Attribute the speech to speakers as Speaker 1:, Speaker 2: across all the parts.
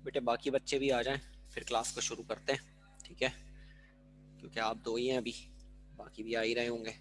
Speaker 1: बेटे बाकी बच्चे भी आ जाएं, फिर क्लास को शुरू करते हैं, ठीक है? क्योंकि आप दो ही हैं अभी, बाकी भी आ ही रहे होंगे।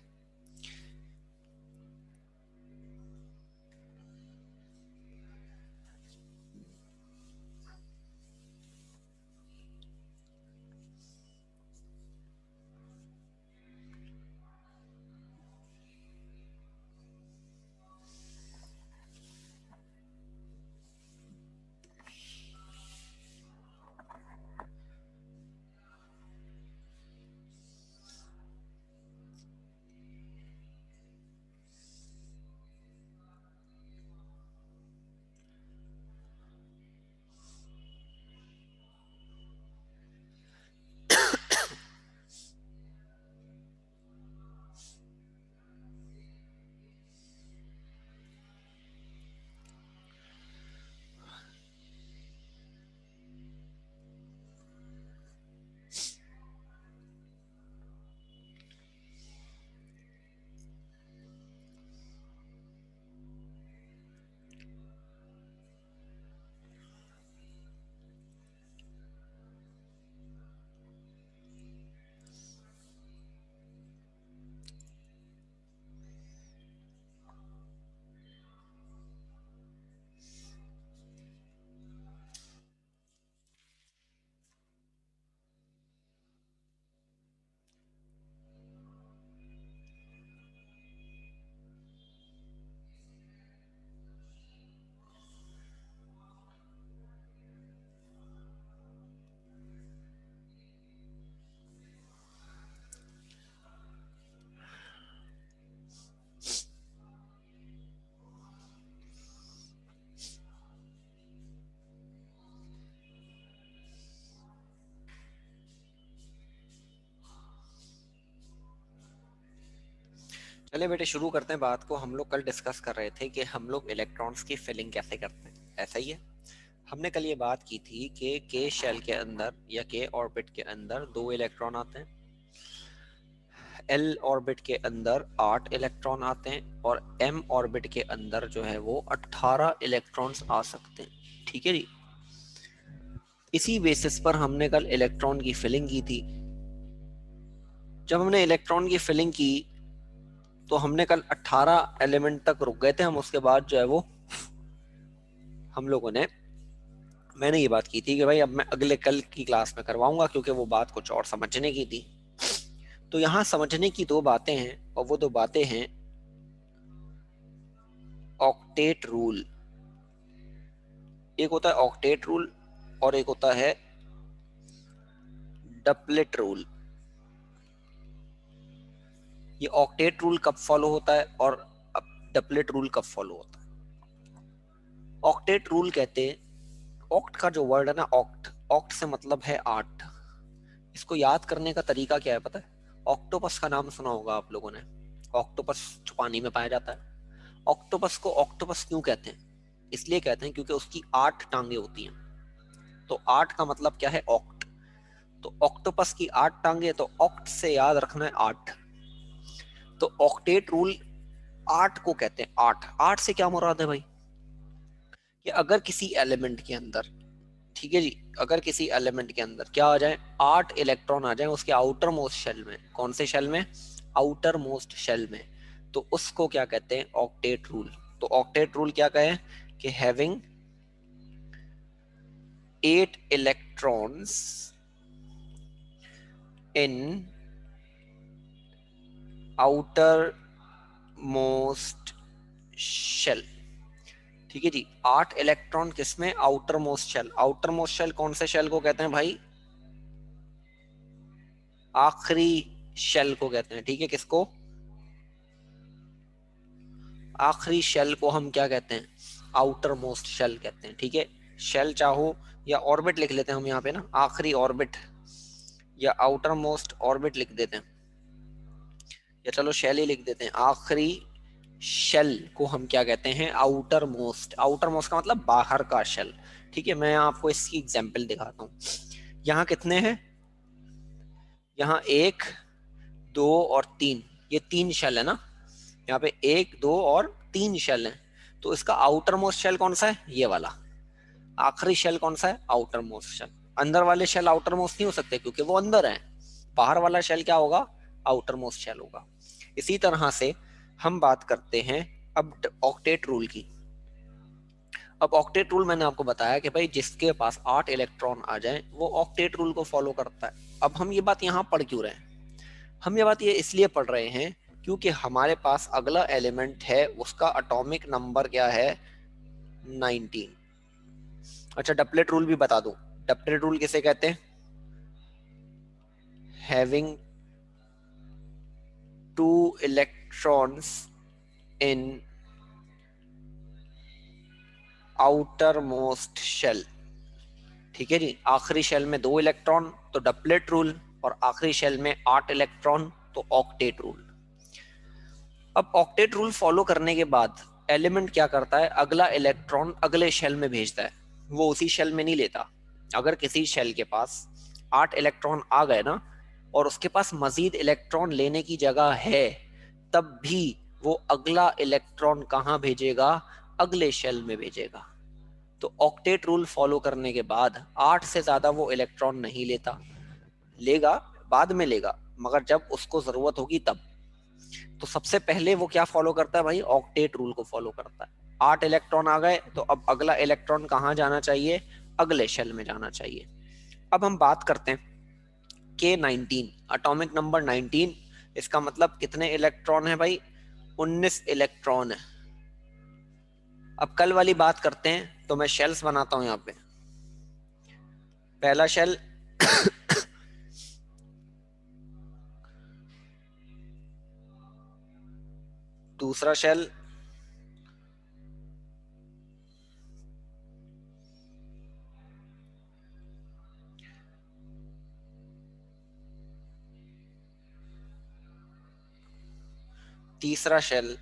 Speaker 1: चले बेटे शुरू करते हैं बात को। हम लोग कल डिस्कस कर रहे थे कि हम लोग इलेक्ट्रॉन्स की फिलिंग कैसे करते हैं, ऐसा ही है। हमने कल ये बात की थी कि के शेल के अंदर या के ऑर्बिट के अंदर 2 इलेक्ट्रॉन आते हैं, एल ऑर्बिट के अंदर 8 इलेक्ट्रॉन आते हैं और एम ऑर्बिट के अंदर जो है वो 18 इलेक्ट्रॉन्स आ सकते हैं, ठीक है जी। इसी बेसिस पर हमने कल इलेक्ट्रॉन की फिलिंग की थी। जब हमने इलेक्ट्रॉन की फिलिंग की तो हमने कल 18 एलिमेंट तक रुक गए थे हम। उसके बाद जो है वो हम लोगों ने, मैंने ये बात की थी कि भाई अब मैं अगले कल की क्लास में करवाऊंगा, क्योंकि वो बात कुछ और समझने की थी। तो यहाँ समझने की 2 बातें हैं, और वो 2 बातें हैं ऑक्टेट रूल। एक होता है ऑक्टेट रूल और एक होता है डपलेट रूल। ये ऑक्टेट रूल कब फॉलो होता है और डपलेट रूल कब फॉलो होता है? ऑक्टेट रूल कहते हैं, ऑक्ट का जो वर्ड है ना, ऑक्ट, ऑक्ट से मतलब है 8। इसको याद करने का तरीका क्या है पता है? ऑक्टोपस का नाम सुना होगा आप लोगों ने। ऑक्टोपस जो पानी में पाया जाता है। ऑक्टोपस को ऑक्टोपस क्यों कहते हैं? इसलिए कहते हैं क्योंकि उसकी 8 टांगे होती हैं। तो 8 का मतलब क्या है? ऑक्ट। तो ऑक्टोपस की 8 टांगे, तो ऑक्ट से याद रखना है 8। तो ऑक्टेट रूल 8 को कहते हैं। 8 8 से क्या मुराद है भाई? कि अगर किसी एलिमेंट के अंदर, ठीक है जी, अगर किसी एलिमेंट के अंदर क्या आ जाए, 8 इलेक्ट्रॉन आ जाए उसके आउटर मोस्ट शेल में। कौन से शेल में? आउटर मोस्ट शेल में। तो उसको क्या कहते हैं? Octet rule. तो ऑक्टेट रूल क्या कहे कि having 8 electrons in outermost shell. ठीक है जी, 8 इलेक्ट्रॉन किसमें? Outermost shell. Outermost shell कौन से शेल को कहते हैं भाई? आखिरी शेल को कहते हैं। ठीक है, किसको? आखिरी शेल को हम क्या कहते हैं? आउटर मोस्ट शेल कहते हैं। ठीक है, शेल चाहो या ऑर्बिट लिख लेते हैं हम यहाँ पे ना, आखिरी ऑर्बिट या आउटर मोस्ट ऑर्बिट लिख देते हैं, या चलो शेल ही लिख देते हैं। आखिरी शेल को हम क्या कहते हैं? Outer most. आउटर मोस्ट का मतलब बाहर का शेल। ठीक है, मैं आपको इसकी एग्जांपल दिखाता हूँ। यहाँ कितने हैं? यहाँ 1, 2 और 3, ये 3 शेल है ना। यहाँ पे 1, 2 और 3 शेल हैं। तो इसका आउटर मोस्ट शेल कौन सा है? ये वाला। आखिरी शेल कौन सा है? Outermost shell. अंदर वाले शेल आउटर मोस्ट नहीं हो सकते क्योंकि वो अंदर है। बाहर वाला शेल क्या होगा? आउटर मोस्ट शेल होगा। इसी तरह से हम बात करते हैं अब ऑक्टेट रूल की। अब ऑक्टेट रूल मैंने आपको बताया कि भाई जिसके पास 8 इलेक्ट्रॉन आ जाएं वो ऑक्टेट रूल को फॉलो करता है। अब हम ये बात यहाँ पढ़ क्यों रहे हैं? हम ये बात ये इसलिए पढ़ रहे हैं क्योंकि हमारे पास अगला एलिमेंट है, उसका एटॉमिक नंबर क्या है? 19। अच्छा, डपलेट रूल भी बता दूं। डपलेट रूल किसे कहते हैं? Having 2 electrons in outermost shell. ठीक है जी, आखिरी शेल में 2 इलेक्ट्रॉन तो डपलेट रूल, और आखिरी शेल में 8 इलेक्ट्रॉन तो ऑक्टेट रूल। अब ऑक्टेट रूल फॉलो करने के बाद एलिमेंट क्या करता है? अगला इलेक्ट्रॉन अगले शेल में भेजता है, वो उसी शेल में नहीं लेता। अगर किसी शेल के पास 8 इलेक्ट्रॉन आ गए ना, और उसके पास मजीद इलेक्ट्रॉन लेने की जगह है, तब भी वो अगला इलेक्ट्रॉन कहाँ भेजेगा? अगले शेल में भेजेगा। तो ऑक्टेट रूल फॉलो करने के बाद 8 से ज्यादा वो इलेक्ट्रॉन नहीं लेता। लेगा, बाद में लेगा, मगर जब उसको जरूरत होगी तब। तो सबसे पहले वो क्या फॉलो करता है भाई? ऑक्टेट रूल को फॉलो करता है। 8 इलेक्ट्रॉन आ गए तो अब अगला इलेक्ट्रॉन कहाँ जाना चाहिए? अगले शेल में जाना चाहिए। अब हम बात करते हैं K19, एटॉमिक नंबर 19। इसका मतलब कितने इलेक्ट्रॉन है भाई? 19 इलेक्ट्रॉन है। अब कल वाली बात करते हैं, तो मैं शेल्स बनाता हूं यहाँ पे। पहला शेल, दूसरा शेल, तीसरा शेल,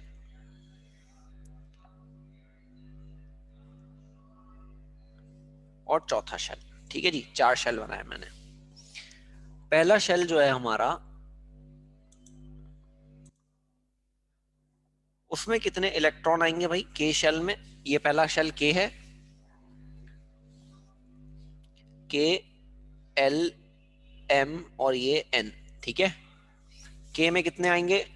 Speaker 1: और चौथा शेल। ठीक है जी, 4 शेल बनाया मैंने। पहला शेल जो है हमारा, उसमें कितने इलेक्ट्रॉन आएंगे भाई? के शेल में। ये पहला शेल के है, के, एल, एम और ये एन। ठीक है, के में कितने आएंगे?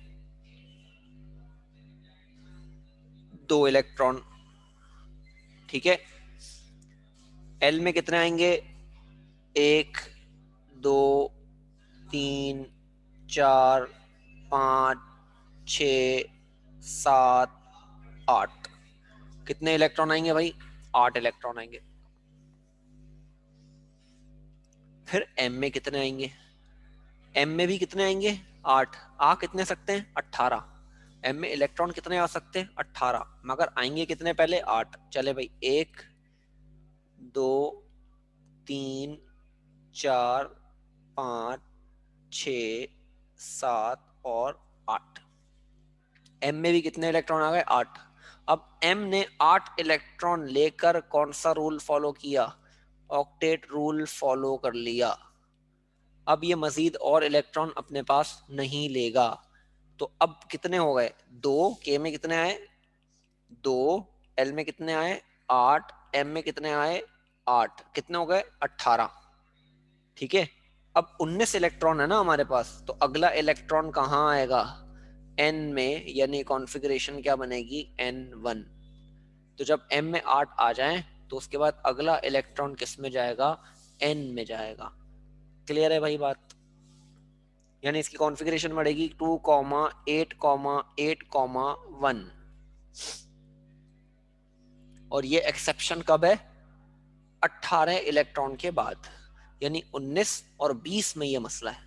Speaker 1: 2 इलेक्ट्रॉन। ठीक है, एल में कितने आएंगे? 1, 2, 3, 4, 5, 6, 7, 8। कितने इलेक्ट्रॉन आएंगे भाई? 8 इलेक्ट्रॉन आएंगे। फिर एम में कितने आएंगे? एम में भी कितने आएंगे? 8। आ कितने सकते हैं? 18। एम में इलेक्ट्रॉन कितने आ सकते हैं? 18, मगर आएंगे कितने पहले? 8। चले भाई, 1, 2, 3, 4, 5, 6, 7 और 8। एम में भी कितने इलेक्ट्रॉन आ गए? 8। अब एम ने 8 इलेक्ट्रॉन लेकर कौन सा रूल फॉलो किया? ऑक्टेट रूल फॉलो कर लिया। अब ये मजीद और इलेक्ट्रॉन अपने पास नहीं लेगा। तो अब कितने हो गए? 2। के में कितने आए? 2। एल में कितने आए? 8। एम में कितने आए? 8। कितने हो गए? 18। ठीक है, अब 19 इलेक्ट्रॉन है ना हमारे पास, तो अगला इलेक्ट्रॉन कहाँ आएगा? एन में, यानी कॉन्फ़िगरेशन क्या बनेगी? N1। तो जब एम में 8 आ जाएं तो उसके बाद अगला इलेक्ट्रॉन किस में जाएगा? एन में जाएगा। क्लियर है भाई बात? यानी इसकी कॉन्फ़िगरेशन बढ़ेगी 2,8,8,1। और ये एक्सेप्शन कब है? 18 इलेक्ट्रॉन के बाद। यानी 19 और 20 में ये मसला है।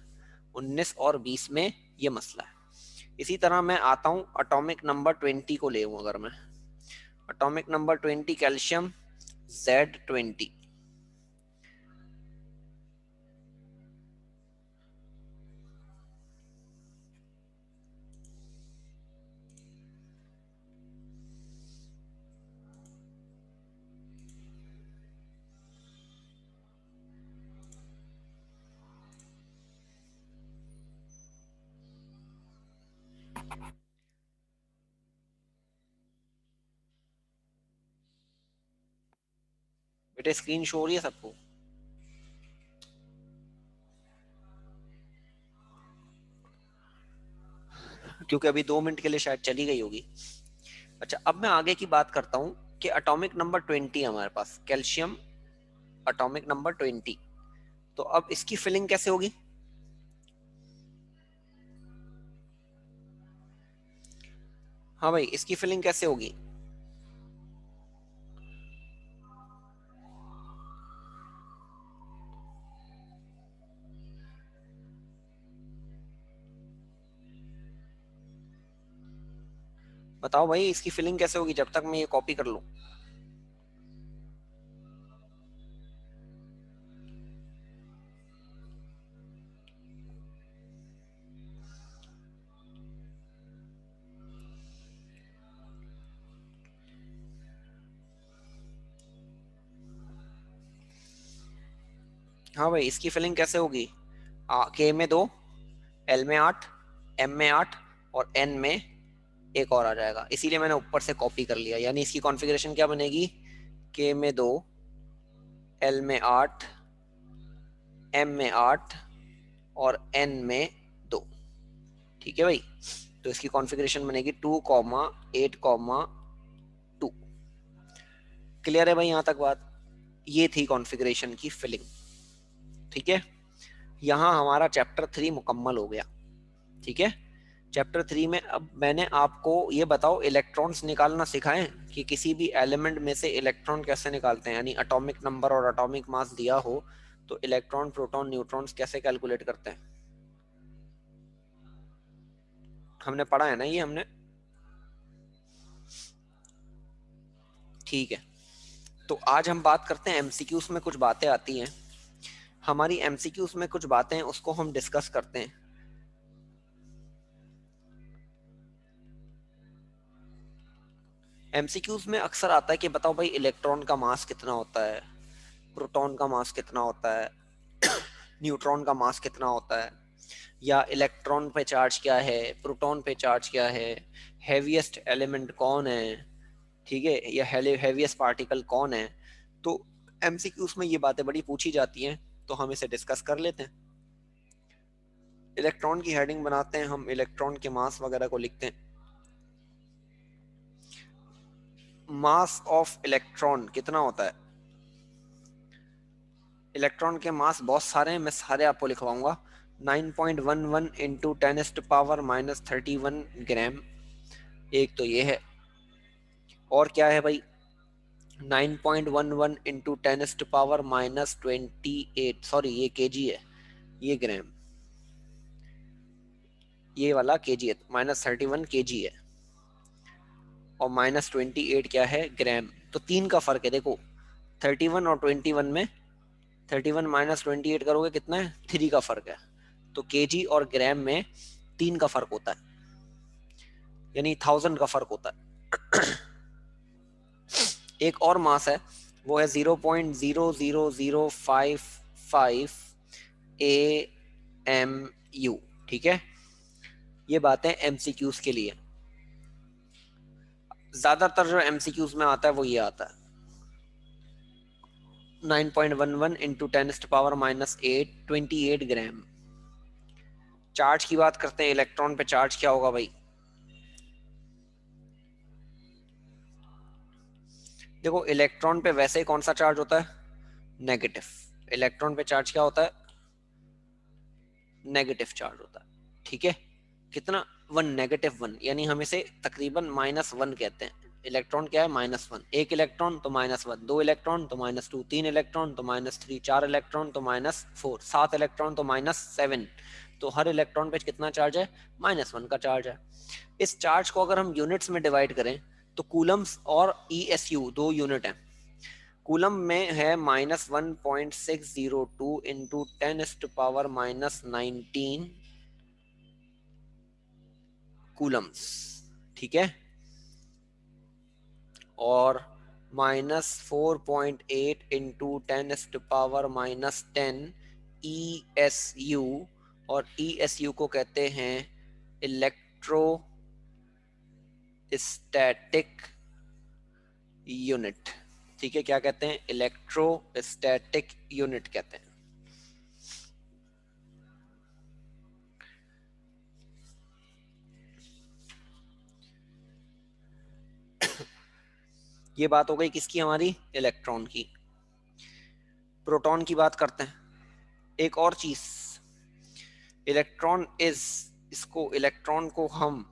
Speaker 1: 19 और 20 में ये मसला है। इसी तरह मैं आता हूं एटॉमिक नंबर 20 को ले, अगर मैं एटॉमिक नंबर 20 कैल्शियम Z20। बेटे स्क्रीन शो हो रही है सबको? क्योंकि अभी 2 मिनट के लिए शायद चली गई होगी। अच्छा, अब मैं आगे की बात करता हूँ कि एटॉमिक नंबर 20 है हमारे पास, कैल्शियम एटॉमिक नंबर 20। तो अब इसकी फिलिंग कैसे होगी? हाँ भाई, इसकी फिलिंग कैसे होगी? बताओ भाई, इसकी फिलिंग कैसे होगी जब तक मैं ये कॉपी कर लूं? हाँ भाई, इसकी फिलिंग कैसे होगी? के में 2, एल में 8, एम में 8 और एन में एक और आ जाएगा, इसीलिए मैंने ऊपर से कॉपी कर लिया। यानी इसकी कॉन्फ़िगरेशन क्या बनेगी? के में 2, एल में 8, एम में 8 और एन में 2। ठीक है भाई, तो इसकी कॉन्फ़िगरेशन बनेगी 2,8,2। क्लियर है भाई यहाँ तक बात? ये थी कॉन्फ़िगरेशन की फिलिंग। ठीक है, यहाँ हमारा चैप्टर 3 मुकम्मल हो गया। ठीक है, चैप्टर 3 में अब मैंने आपको ये बताओ, इलेक्ट्रॉन्स निकालना सिखाएं कि किसी भी एलिमेंट में से इलेक्ट्रॉन कैसे निकालते हैं। यानी एटॉमिक नंबर और एटॉमिक मास दिया हो तो इलेक्ट्रॉन, प्रोटॉन, न्यूट्रॉन्स कैसे कैलकुलेट करते हैं? हमने पढ़ा है ना ये, हमने? ठीक है, तो आज हम बात करते हैं एमसीक्यूज में कुछ बातें आती हैं हमारी। एमसीक्यूज में कुछ बातें हैं, उसको हम डिस्कस करते हैं। एमसीक्यूज में अक्सर आता है कि बताओ भाई, इलेक्ट्रॉन का मास कितना होता है, प्रोटॉन का मास कितना होता है, न्यूट्रॉन का मास कितना होता है, या इलेक्ट्रॉन पे चार्ज क्या है, प्रोटॉन पे चार्ज क्या है, हैवीएस्ट एलिमेंट कौन है, ठीक है, या हैवीएस्ट पार्टिकल कौन है। तो एमसीक्यूज में ये बातें बड़ी पूछी जाती हैं, तो हम इसे डिस्कस कर लेते हैं। इलेक्ट्रॉन की हेडिंग बनाते हैं हम, इलेक्ट्रॉन के मास वगैरह को लिखते हैं। मास ऑफ इलेक्ट्रॉन कितना होता है? इलेक्ट्रॉन के मास बहुत सारे हैं, मैं सारे आपको लिखवाऊंगा। 9.11 इंटू 10⁻31 ग्राम, एक तो ये है। और क्या है भाई? 9.11 इंटू 10⁻28, सॉरी ये केजी है, ये ग्राम, ये वाला केजी है, -31 केजी है। और -28 क्या है? ग्राम। तो 3 का फर्क है देखो, 31 और 21 में 31 -28 करोगे कितना है? 3 का फर्क है। तो केजी और ग्राम में 3 का फर्क होता है, यानी 1000 का फर्क होता है। एक और मास है, वो है 0.00055 AMU। ठीक है, ये बातें एमसीक्यूज के लिए। ज्यादातर जो एमसीक्यूज में आता है वो ये आता है, 9.11 इंटू 10⁻⁻8, 28 ग्राम। चार्ज की बात करते हैं, इलेक्ट्रॉन पे चार्ज क्या होगा भाई? देखो, इलेक्ट्रॉन पे वैसे ही कौन सा चार्ज होता है? नेगेटिव। इलेक्ट्रॉन पे चार्ज क्या होता है? नेगेटिव चार्ज होता है। ठीक है, कितना? 1, -1, यानी हम इसे तकरीबन -1 कहते हैं। इलेक्ट्रॉन क्या है? -1। एक इलेक्ट्रॉन तो -1, 2 इलेक्ट्रॉन तो -2, 3 इलेक्ट्रॉन तो -3, 4 इलेक्ट्रॉन तो -4, 7 इलेक्ट्रॉन तो -7। तो हर इलेक्ट्रॉन पे कितना चार्ज है? -1 का चार्ज है। इस चार्ज को अगर हम यूनिट्स में डिवाइड करें तो कूलम्स और ESU 2 यूनिट हैं। कूलम में है -1.602 इंटू 10⁻⁻19 कूलम्स। ठीक है, और -4.8 इंटू 10⁻⁻10 ESU। और ESU को कहते हैं इलेक्ट्रोस्टैटिक यूनिट। ठीक है, क्या कहते हैं? इलेक्ट्रोस्टैटिक यूनिट कहते हैं। ये बात हो गई किसकी? हमारी इलेक्ट्रॉन की। प्रोटॉन की बात करते हैं। एक और चीज, इलेक्ट्रॉन इज, इसको इलेक्ट्रॉन को हम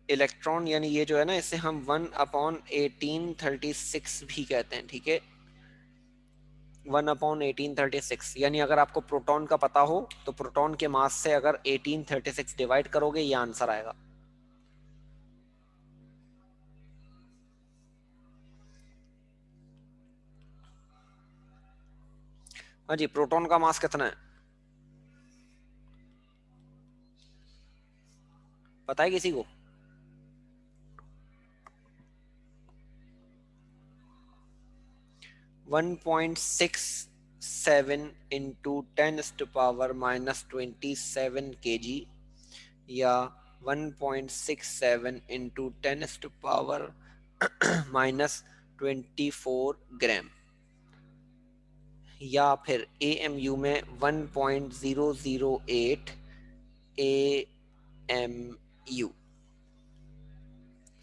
Speaker 1: इलेक्ट्रॉन यानी ये जो है ना, इसे हम 1/1836 भी कहते हैं। ठीक है, 1/1836, यानी अगर आपको प्रोटॉन का पता हो तो प्रोटॉन के मास से अगर 1836 डिवाइड करोगे ये आंसर आएगा। हाँ जी, प्रोटॉन का मास कितना है पता है किसी को? 1.67 इंटू 10⁻⁻27 kg या 1.67 इंटू 10⁻⁻24 ग्राम, या फिर AMU में 1.008 AMU।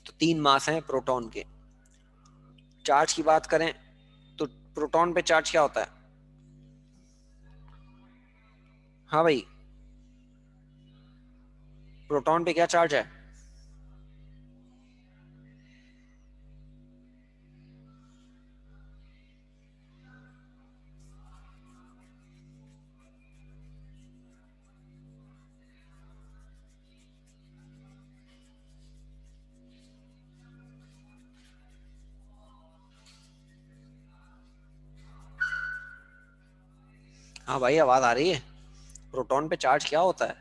Speaker 1: तो 3 मास हैं प्रोटॉन के। चार्ज की बात करें तो प्रोटॉन पे चार्ज क्या होता है? हाँ भाई, प्रोटॉन पे क्या चार्ज है? हाँ भाई, आवाज आ रही है। प्रोटॉन पे चार्ज क्या होता है?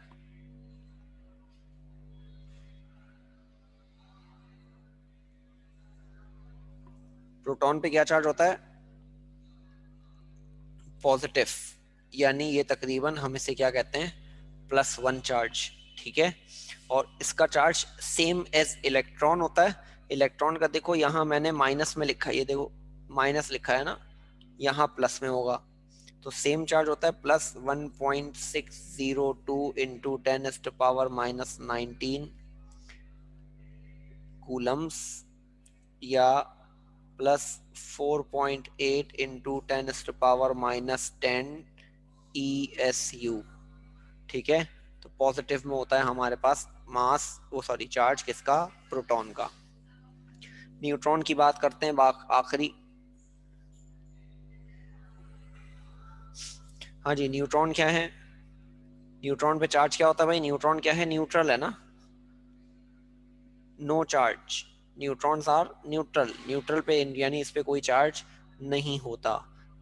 Speaker 1: प्रोटॉन पे क्या चार्ज होता है? पॉजिटिव, यानी ये तकरीबन हम इसे क्या कहते हैं? +1 चार्ज। ठीक है, और इसका चार्ज सेम एज इलेक्ट्रॉन होता है। इलेक्ट्रॉन का देखो यहाँ मैंने माइनस में लिखा है, ये देखो माइनस लिखा है ना, यहाँ प्लस में होगा। तो सेम चार्ज होता है +1.602 इंटू 10⁻⁻19 कूलम्स, या +4.8 इंटू 10⁻⁻10 ESU। ठीक है, तो पॉजिटिव में होता है हमारे पास मास, वो सॉरी चार्ज किसका? प्रोटॉन का। न्यूट्रॉन की बात करते हैं आखिरी। हाँ जी, न्यूट्रॉन क्या है? न्यूट्रॉन पे चार्ज क्या होता है भाई? न्यूट्रॉन क्या है? न्यूट्रल है ना, no charge. Neutrons are neutral, neutral पे यानी इस पे कोई चार्ज नहीं होता।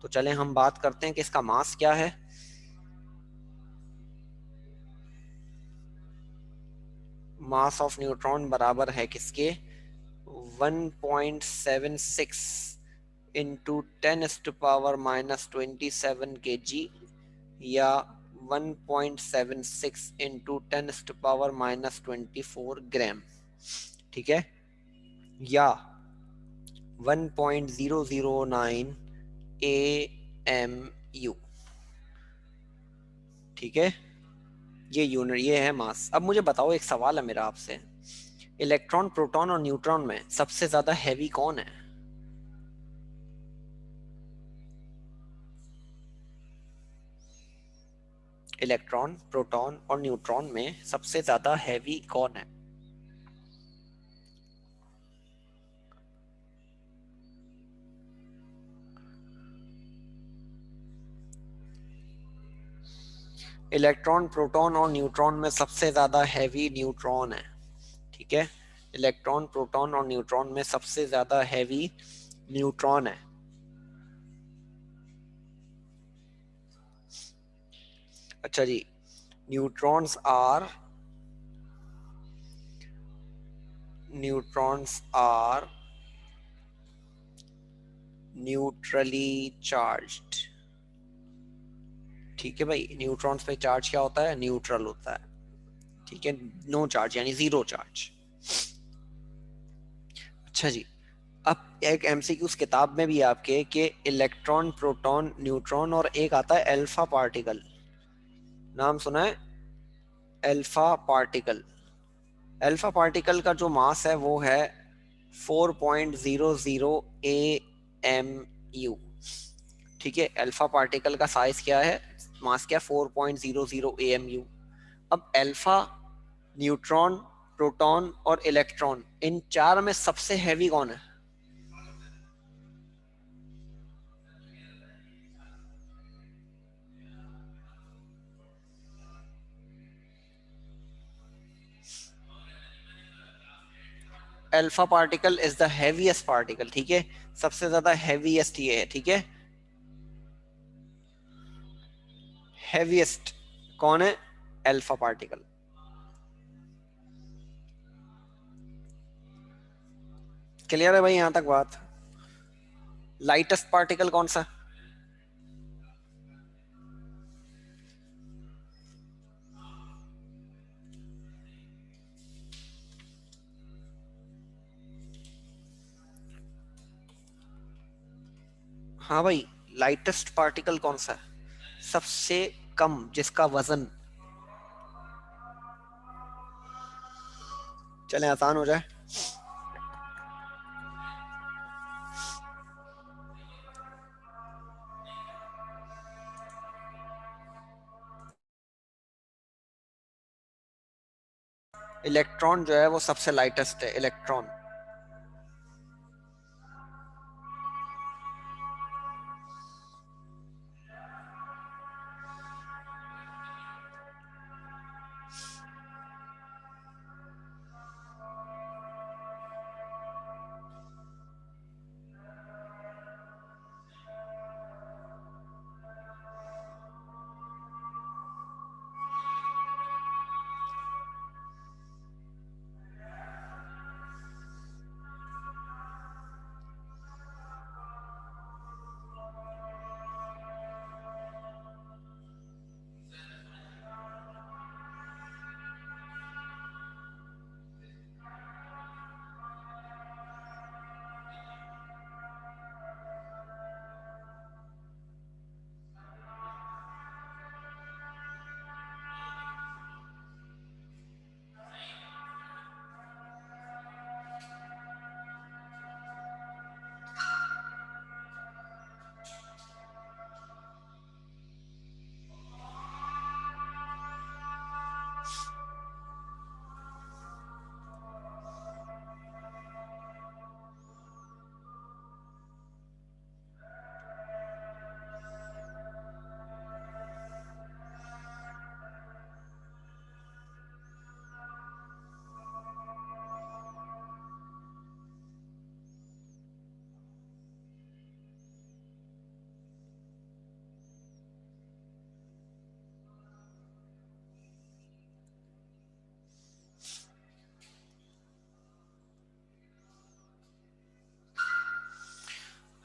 Speaker 1: तो चलें हम बात करते हैं कि इसका मास क्या है। मास ऑफ न्यूट्रॉन बराबर है किसके? 1.76 इंटू 10⁻⁻27 kg या 1.76 इंटू 10⁻⁻24 ग्राम। ठीक है, या 1.009 AMU। ठीक है, ये यूनिट, ये है मास। अब मुझे बताओ, एक सवाल है मेरा आपसे, इलेक्ट्रॉन, प्रोटॉन और न्यूट्रॉन में सबसे ज्यादा हैवी कौन है? इलेक्ट्रॉन, प्रोटॉन और न्यूट्रॉन में सबसे ज्यादा हैवी कौन है? इलेक्ट्रॉन, प्रोटॉन और न्यूट्रॉन में सबसे ज्यादा हैवी न्यूट्रॉन है। ठीक है, इलेक्ट्रॉन, प्रोटॉन और न्यूट्रॉन में सबसे ज्यादा हैवी न्यूट्रॉन है। अच्छा जी, neutrons are neutrons are neutrally charged. ठीक है भाई, न्यूट्रॉन्स पे चार्ज क्या होता है? न्यूट्रल होता है। ठीक है, नो चार्ज यानी जीरो चार्ज। अच्छा जी, अब एक एमसीक्यूज किताब में भी है आपके कि इलेक्ट्रॉन, प्रोटॉन, न्यूट्रॉन और एक आता है अल्फा पार्टिकल। नाम सुना है? Alpha particle. अल्फा पार्टिकल का जो मास है वो है 4.00 एम यू। ठीक है, अल्फा पार्टिकल का साइज क्या है, मास क्या, 4.00 एम यू। अब अल्फा, न्यूट्रॉन, प्रोटॉन और इलेक्ट्रॉन, इन चार में सबसे हैवी कौन है? Alpha particle is the heaviest particle. ठीक है, सबसे ज्यादा हैवीएस्ट ये है। ठीक है, हैवीएस्ट कौन है? Alpha particle. क्लियर है भाई यहां तक बात? लाइटेस्ट पार्टिकल कौन सा? हाँ भाई, लाइटेस्ट पार्टिकल कौन सा है? सबसे कम, जिसका वजन, चले आसान हो जाए, इलेक्ट्रॉन जो है वो सबसे लाइटेस्ट है, इलेक्ट्रॉन।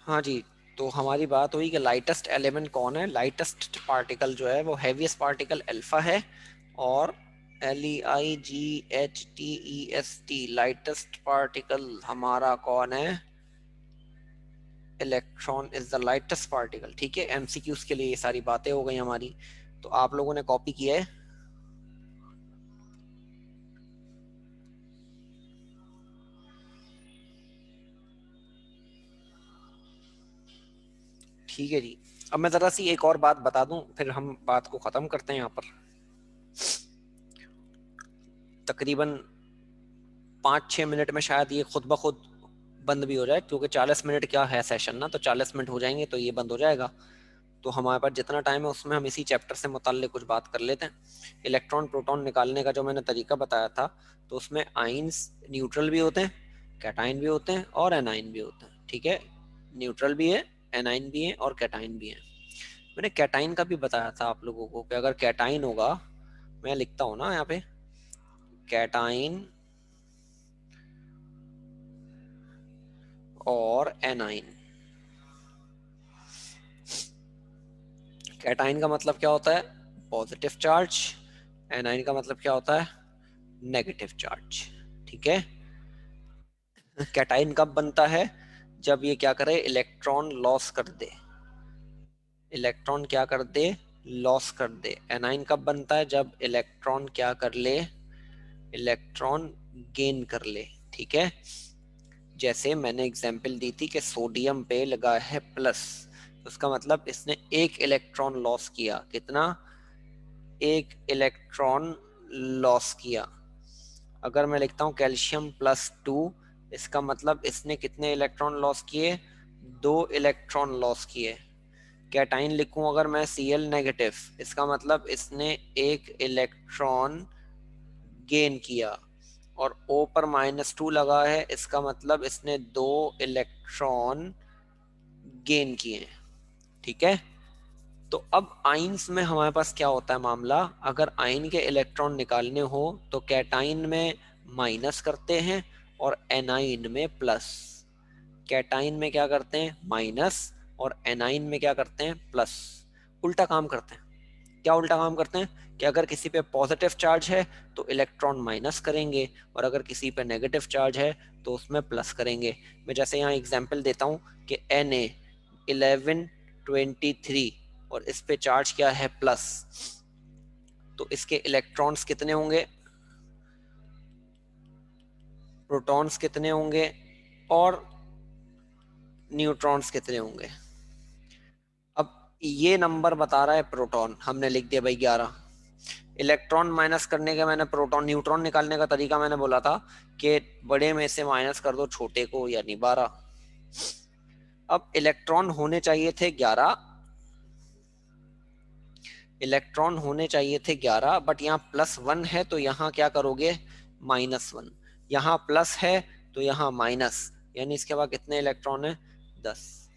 Speaker 1: हाँ जी, तो हमारी बात हुई कि लाइटेस्ट एलिमेंट कौन है। लाइटेस्ट पार्टिकल जो है वो हैवीएस्ट पार्टिकल अल्फा है, और LEIGHTEST, लाइटेस्ट पार्टिकल हमारा कौन है? Electron is the lightest particle. ठीक है, एमसीक्यूज के लिए ये सारी बातें हो गई हमारी। तो आप लोगों ने कॉपी किया है? ठीक है जी, अब मैं जरा सी एक और बात बता दूं, फिर हम बात को खत्म करते हैं यहाँ पर। तकरीबन 5-6 मिनट में शायद ये खुद ब खुद बंद भी हो जाए, क्योंकि 40 मिनट क्या है सेशन ना, तो 40 मिनट हो जाएंगे तो ये बंद हो जाएगा। तो हमारे पास जितना टाइम है उसमें हम इसी चैप्टर से मुताल्लिक कुछ बात कर लेते हैं। इलेक्ट्रॉन प्रोटॉन निकालने का जो मैंने तरीका बताया था, तो उसमें आइंस न्यूट्रल भी होते हैं, कैटाइन भी होते हैं और एनाइन भी होते हैं। ठीक है, न्यूट्रल भी है, एनाइन भी है और कैटाइन भी है। मैंने कैटाइन का भी बताया था आप लोगों को कि अगर कैटाइन होगा, मैं लिखता हूँ ना यहाँ पे, कैटाइन और एनाइन। कैटाइन का मतलब क्या होता है? Positive charge. एनाइन का मतलब क्या होता है? Negative charge. ठीक है, कैटाइन कब बनता है? जब ये क्या करे, इलेक्ट्रॉन लॉस कर दे। इलेक्ट्रॉन क्या कर दे, लॉस कर दे। एनाइन कब बनता है? जब इलेक्ट्रॉन क्या कर ले, इलेक्ट्रॉन गेन कर ले। ठीक है, जैसे मैंने एग्जांपल दी थी कि सोडियम पे लगा है प्लस, तो उसका मतलब इसने एक इलेक्ट्रॉन लॉस किया। कितना? एक इलेक्ट्रॉन लॉस किया। अगर मैं लिखता हूँ कैल्शियम +2, इसका मतलब इसने कितने इलेक्ट्रॉन लॉस किए? 2 इलेक्ट्रॉन लॉस किए। कैटाइन लिखूं अगर मैं Cl-, इसका मतलब इसने एक इलेक्ट्रॉन गेन किया। और O पर -2 लगा है, इसका मतलब इसने 2 इलेक्ट्रॉन गेन किए। ठीक है, तो अब आइंस में हमारे पास क्या होता है मामला, अगर आइन के इलेक्ट्रॉन निकालने हो तो कैटाइन में माइनस करते हैं और एनाइन में प्लस। कैटाइन में क्या करते हैं, माइनस, और एनाइन में क्या करते हैं, प्लस। उल्टा काम करते हैं। क्या उल्टा काम करते हैं कि अगर किसी पे पॉजिटिव चार्ज है तो इलेक्ट्रॉन माइनस करेंगे, और अगर किसी पे नेगेटिव चार्ज है तो उसमें प्लस करेंगे। मैं जैसे यहाँ एग्जांपल देता हूँ कि Na1123, और इस पे चार्ज क्या है, प्लस, तो इसके इलेक्ट्रॉन्स कितने होंगे, प्रोटॉन्स कितने होंगे, और न्यूट्रॉन्स कितने होंगे। अब ये नंबर बता रहा है प्रोटॉन, हमने लिख दिया भाई 11। इलेक्ट्रॉन माइनस करने का, मैंने प्रोटॉन न्यूट्रॉन निकालने का तरीका मैंने बोला था कि बड़े में से माइनस कर दो छोटे को, यानी 12। अब इलेक्ट्रॉन होने चाहिए थे 11, इलेक्ट्रॉन होने चाहिए थे 11, बट यहाँ +1 है तो यहाँ क्या करोगे, -1। यहाँ प्लस है तो यहाँ माइनस, यानी इसके बाद कितने इलेक्ट्रॉन है, 10।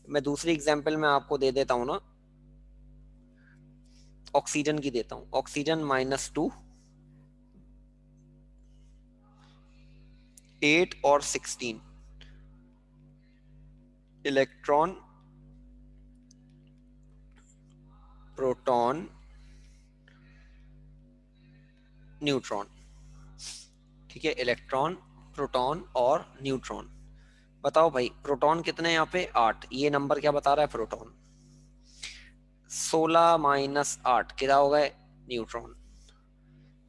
Speaker 1: मैं दूसरी एग्जांपल में आपको दे देता हूँ ना, ऑक्सीजन की देता हूँ। ऑक्सीजन -2, 8 और 16 इलेक्ट्रॉन, प्रोटॉन, न्यूट्रॉन। ठीक है, इलेक्ट्रॉन, प्रोटॉन और न्यूट्रॉन। बताओ भाई प्रोटॉन कितने, यहाँ पे 8, ये नंबर क्या बता रहा है, प्रोटॉन। 16 - 8 क्या हो गए, न्यूट्रॉन।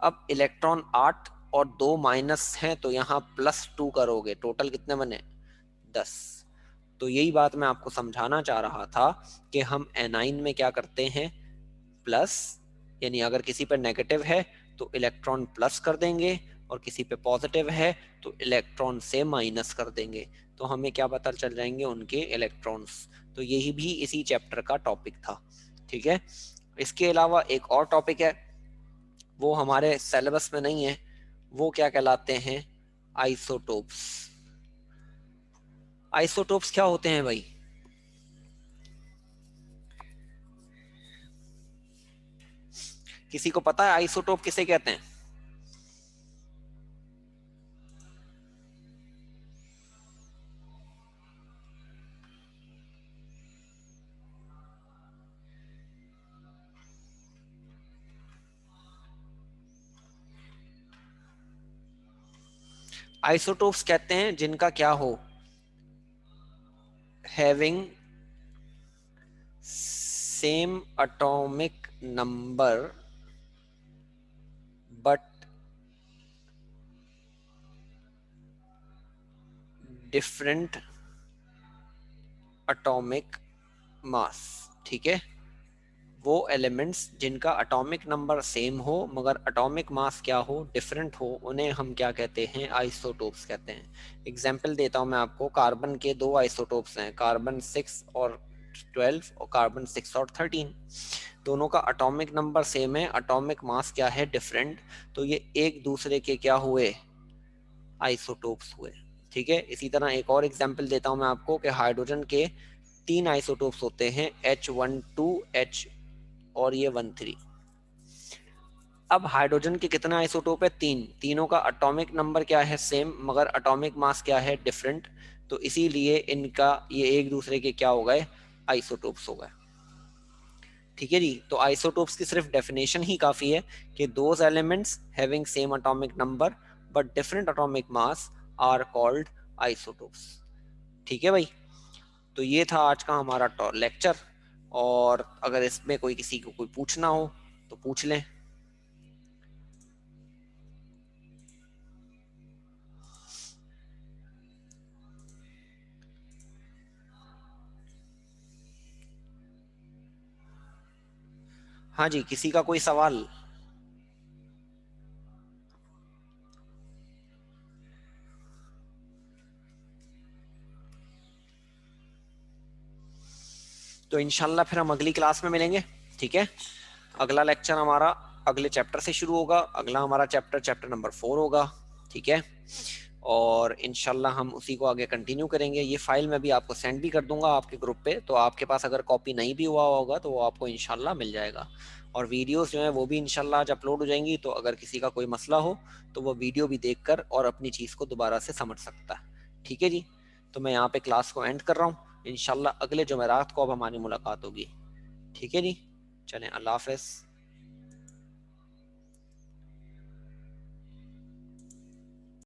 Speaker 1: अब इलेक्ट्रॉन 8 और 2 माइनस हैं तो यहाँ +2 करोगे, टोटल कितने बने, 10। तो यही बात मैं आपको समझाना चाह रहा था कि हम एनाइन में क्या करते हैं, प्लस, यानी अगर किसी पर नेगेटिव है तो इलेक्ट्रॉन प्लस कर देंगे, और किसी पे पॉजिटिव है तो इलेक्ट्रॉन से माइनस कर देंगे, तो हमें क्या पता चल जाएंगे, उनके इलेक्ट्रॉन्स। तो यही भी इसी चैप्टर का टॉपिक था। ठीक है, इसके अलावा एक और टॉपिक है, वो हमारे सिलेबस में नहीं है, वो क्या कहलाते हैं, आइसोटोप्स। आइसोटोप्स क्या होते हैं भाई, किसी को पता है आइसोटोप किसे कहते हैं? आइसोटोप्स कहते हैं जिनका क्या हो, having same atomic number but different atomic मास। ठीक है, वो एलिमेंट्स जिनका एटॉमिक नंबर सेम हो मगर एटॉमिक मास क्या हो, डिफरेंट हो, उन्हें हम क्या कहते हैं, आइसोटोप्स कहते हैं। एग्जांपल देता हूं मैं आपको, कार्बन के 2 आइसोटोप्स हैं, कार्बन 6 और 12, और कार्बन 6 और 13। दोनों का एटॉमिक नंबर सेम है, एटॉमिक मास क्या है, डिफरेंट, तो ये एक दूसरे के क्या हुए, आइसोटोप्स हुए। ठीक है, इसी तरह एक और एग्जांपल देता हूं मैं आपको कि हाइड्रोजन के 3 आइसोटोप्स होते हैं, H12H और ये 13। अब हाइड्रोजन के कितने आइसोटोप है, 3, तीनों का एटॉमिक नंबर क्या है, सेम, मगर एटॉमिक मास क्या है, डिफरेंट, तो इसीलिए इनका ये एक दूसरे के क्या हो गए, आइसोटोप्स हो गए। ठीक है जी, तो आइसोटोप्स की सिर्फ डेफिनेशन ही काफी है कि those elements having same atomic number but different atomic mass are called isotopes. ठीक है भाई, तो ये था आज का हमारा लेक्चर, और अगर इसमें कोई किसी को कोई पूछना हो तो पूछ लें। हाँ जी, किसी का कोई सवाल? तो इंशाल्लाह फिर हम अगली क्लास में मिलेंगे। ठीक है, अगला लेक्चर हमारा अगले चैप्टर से शुरू होगा। अगला हमारा चैप्टर चैप्टर नंबर 4 होगा। ठीक है, और इंशाल्लाह हम उसी को आगे कंटिन्यू करेंगे। ये फाइल मैं भी आपको सेंड भी कर दूंगा आपके ग्रुप पे, तो आपके पास अगर कॉपी नहीं भी हुआ होगा तो वो आपको इंशाल्लाह मिल जाएगा। और वीडियोस जो है वो भी इंशाल्लाह आज अपलोड हो जाएंगी, तो अगर किसी का कोई मसला हो तो वो वीडियो भी देखकर और अपनी चीज़ को दोबारा से समझ सकता है। ठीक है जी, तो मैं यहाँ पे क्लास को एंड कर रहा हूँ। इंशाल्लाह अगले जुमेरात को अब हमारी मुलाकात होगी। ठीक है जी, चलें, अल्लाह हाफ़िज़।